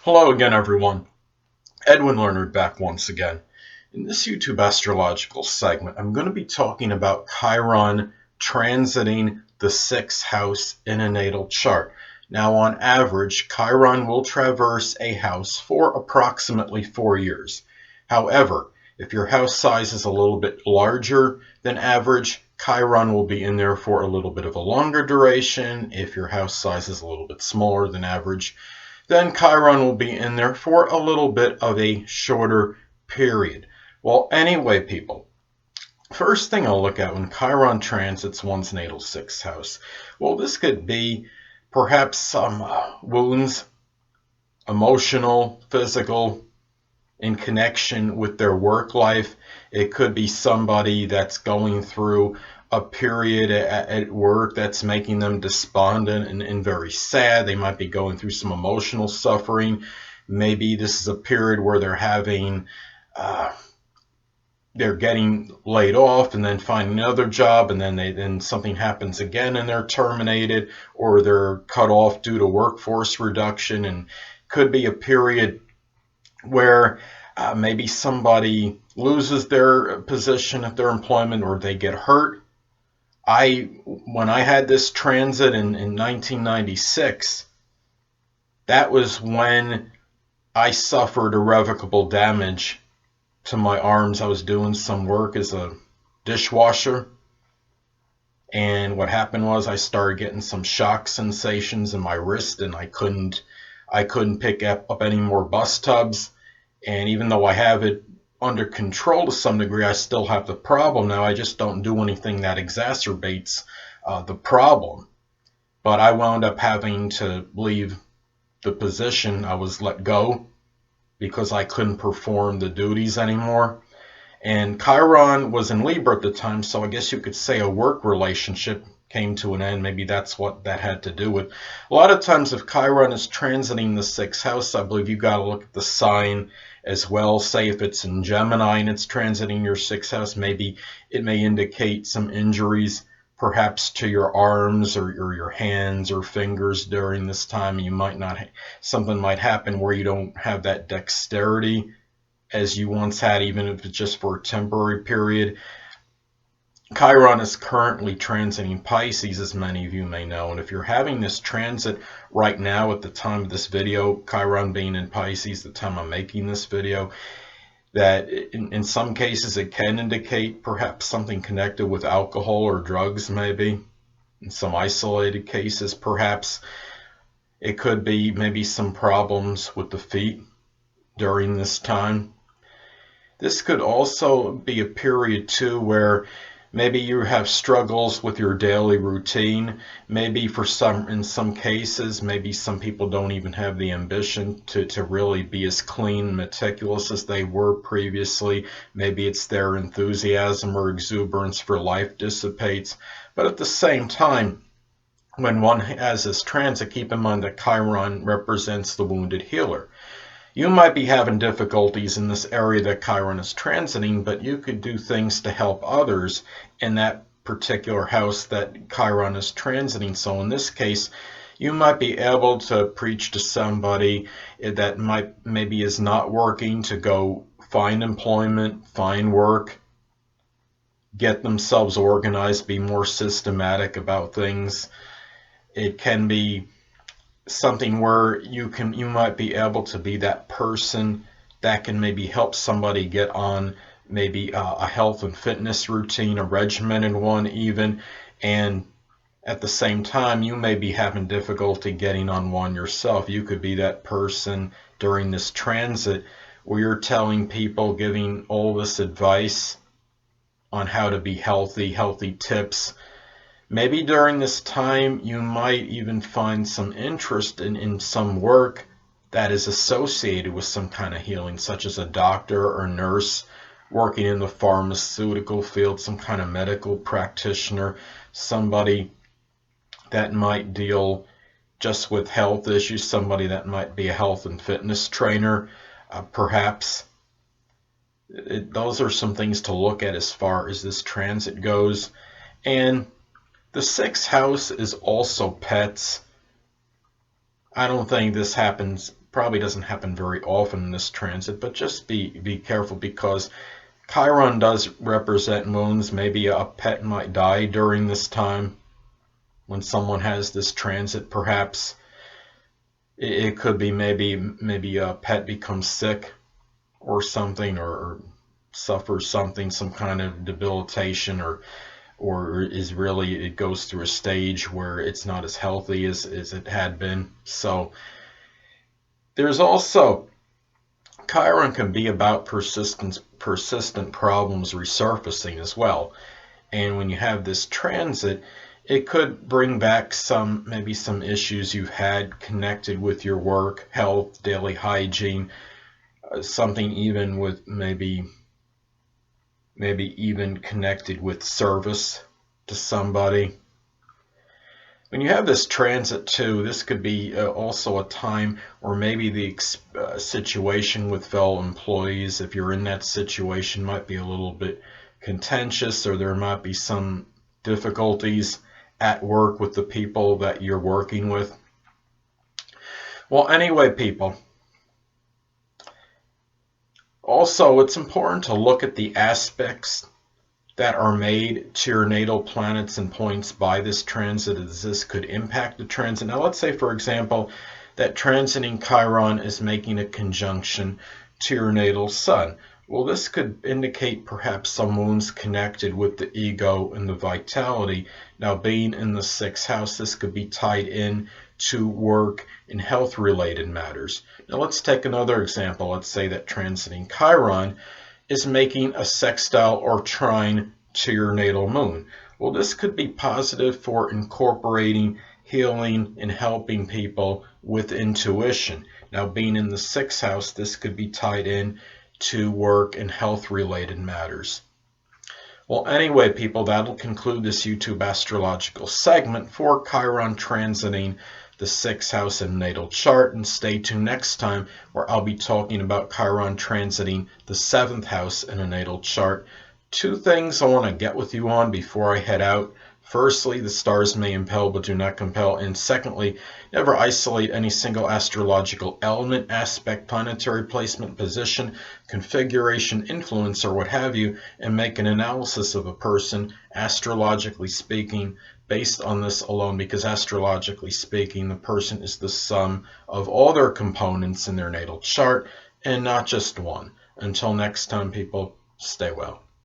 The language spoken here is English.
Hello again, everyone. Edwin Learnard back once again. In this YouTube astrological segment, I'm going to be talking about Chiron transiting the sixth house in a natal chart. Now, on average, Chiron will traverse a house for approximately 4 years. However, if your house size is a little bit larger than average, Chiron will be in there for a little bit of a longer duration. If your house size is a little bit smaller than average, then Chiron will be in there for a little bit of a shorter period. Well, anyway, people, first thing I'll look at when Chiron transits one's natal sixth house. Well, this could be perhaps some wounds, emotional, physical, in connection with their work life. It could be somebody that's going through a period at work that's making them despondent and very sad. They might be going through some emotional suffering. Maybe this is a period where they're getting laid off and then finding another job, and then something happens again and they're terminated, or they're cut off due to workforce reduction. And could be a period where maybe somebody loses their position at their employment or they get hurt. When I had this transit in 1996, that was when I suffered irrevocable damage to my arms. I was doing some work as a dishwasher, and what happened was I started getting some shock sensations in my wrist, and I couldn't pick up any more bus tubs. And even though I have it under control to some degree, I still have the problem. Now, I just don't do anything that exacerbates the problem. But I wound up having to leave the position. I was let go because I couldn't perform the duties anymore. And Chiron was in Libra at the time, so I guess you could say a work relationship came to an end. Maybe that's what that had to do with. A lot of times if Chiron is transiting the sixth house, I believe you got to look at the sign as well. Say if it's in Gemini and it's transiting your sixth house, maybe it may indicate some injuries, perhaps to your arms or your hands or fingers during this time. You might not, something might happen where you don't have that dexterity as you once had, even if it's just for a temporary period. Chiron is currently transiting Pisces, as many of you may know, and if you're having this transit right now at the time of this video, Chiron being in Pisces, the time I'm making this video, that in some cases it can indicate perhaps something connected with alcohol or drugs, maybe. In some isolated cases, perhaps it could be maybe some problems with the feet during this time. This could also be a period too where maybe you have struggles with your daily routine. Maybe in some cases, maybe some people don't even have the ambition to really be as clean and meticulous as they were previously. Maybe it's their enthusiasm or exuberance for life dissipates. But at the same time, when one has this transit, keep in mind that Chiron represents the wounded healer. You might be having difficulties in this area that Chiron is transiting, but you could do things to help others in that particular house that Chiron is transiting. So in this case, you might be able to preach to somebody that maybe is not working to go find employment, find work, get themselves organized, be more systematic about things. It can be something where you might be able to be that person that can maybe help somebody get on maybe a health and fitness routine, a regimented one even, and at the same time you may be having difficulty getting on one yourself. You could be that person during this transit where you're telling people, giving all this advice on how to be healthy tips. Maybe during this time you might even find some interest in some work that is associated with some kind of healing, such as a doctor or nurse working in the pharmaceutical field, some kind of medical practitioner, somebody that might deal just with health issues, somebody that might be a health and fitness trainer, perhaps. Those are some things to look at as far as this transit goes. And the sixth house is also pets. I don't think this happens, probably doesn't happen very often in this transit, but just be careful because Chiron does represent moons. Maybe a pet might die during this time when someone has this transit. Perhaps it could be maybe a pet becomes sick or something, or suffers something, some kind of debilitation, or is really, it goes through a stage where it's not as healthy as it had been. So there's also, Chiron can be about persistent problems resurfacing as well. And when you have this transit, it could bring back maybe some issues you've had connected with your work, health, daily hygiene, something even with maybe even connected with service to somebody. When you have this transit too, this could be also a time, or maybe the situation with fellow employees, if you're in that situation, might be a little bit contentious, or there might be some difficulties at work with the people that you're working with. Well, anyway, people, also it's important to look at the aspects that are made to your natal planets and points by this transit, as this could impact the transit. Now, let's say, for example, that transiting Chiron is making a conjunction to your natal sun. Well, this could indicate perhaps some wounds connected with the ego and the vitality. Now, being in the 6th house, this could be tied in to work and health related matters. Now, let's take another example. Let's say that transiting Chiron is making a sextile or trine to your natal moon. Well, this could be positive for incorporating, healing, and helping people with intuition. Now, being in the 6th house, this could be tied in to work and health related matters. Well, anyway, people, that'll conclude this YouTube astrological segment for Chiron transiting the 6th house in natal chart, and stay tuned next time where I'll be talking about Chiron transiting the 7th house in a natal chart. Two things I want to get with you on before I head out. Firstly, the stars may impel but do not compel, and secondly, never isolate any single astrological element, aspect, planetary placement, position, configuration, influence, or what have you, and make an analysis of a person, astrologically speaking, based on this alone, because astrologically speaking, the person is the sum of all their components in their natal chart and not just one. Until next time, people, stay well.